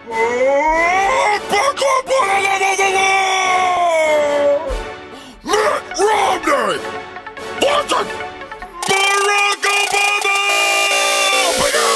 Mitt Romney! Barack Obama!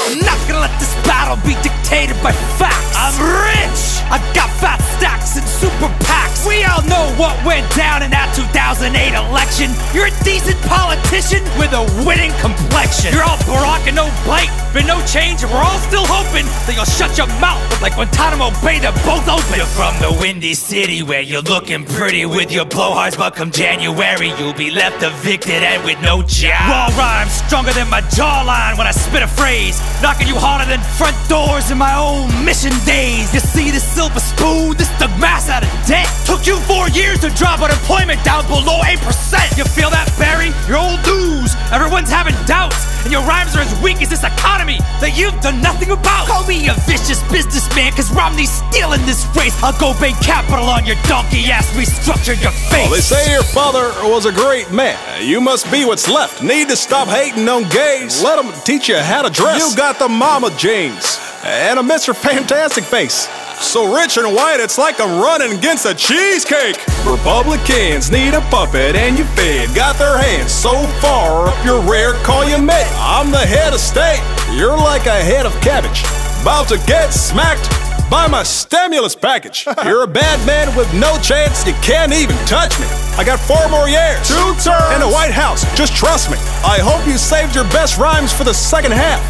I'm not gonna let this battle be dictated by facts. I'm rich! I got fat stacks and super PACs. We all know what went down in that 2008 election. You're a decent politician with a winning complexion. You're all Barack and no bite, but no change, and we're all still hoping that you'll shut your mouth like Guantanamo Bay, they're both open. You're from the Windy City where you're looking pretty with your blowhards, but come January you'll be left evicted and with no job. Raw rhymes stronger than my jawline when I spit a phrase, knocking you harder than front doors in my old mission days. You see this silver spoon, this dug mass out of debt. Took you 4 years to drop unemployment down below 8%. You feel that, Barry? You're old news. Everyone's having doubts, and your rhymes are as weak as this economy that you've done nothing about. Call me a vicious businessman, cause Romney's stealing this race. I'll go bank capital on your donkey ass, restructure your face. Well, they say your father was a great man. You must be what's left. Need to stop hating on gays. Let them teach you how to dress. You got the mama jeans and a Mr. Fantastic face. So rich and white, it's like I'm running against a cheesecake. Republicans need a puppet and you fed. Got their hands so far up your rear, call you mate. I'm the head of state, you're like a head of cabbage. About to get smacked by my stimulus package. You're a bad man with no chance, you can't even touch me. I got 4 more years, 2 terms in the White House, just trust me. I hope you saved your best rhymes for the second half,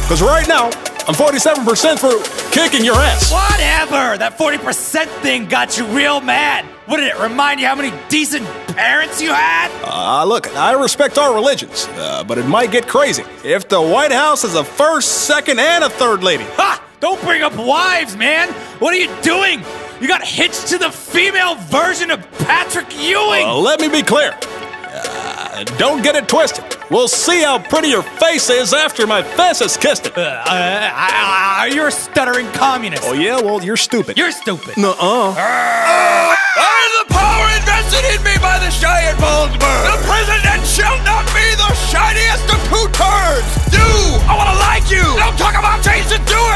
cause right now, I'm 47% for kicking your ass. Whatever! That 40% thing got you real mad. What did it remind you how many decent parents you had? Look, I respect our religions, but it might get crazy if the White House is a first, second, and a third lady. Ha! Don't bring up wives, man! What are you doing? You got hitched to the female version of Patrick Ewing! Let me be clear. Don't get it twisted. We'll see how pretty your face is after my face has kissed it. You're a stuttering communist. Oh yeah? Well, you're stupid. You're stupid. Nuh-uh. I am the power invested in me by the giant Baldberg. The president shall not be the shiniest of 2 turds. I wanna like you. Don't talk about change to do it.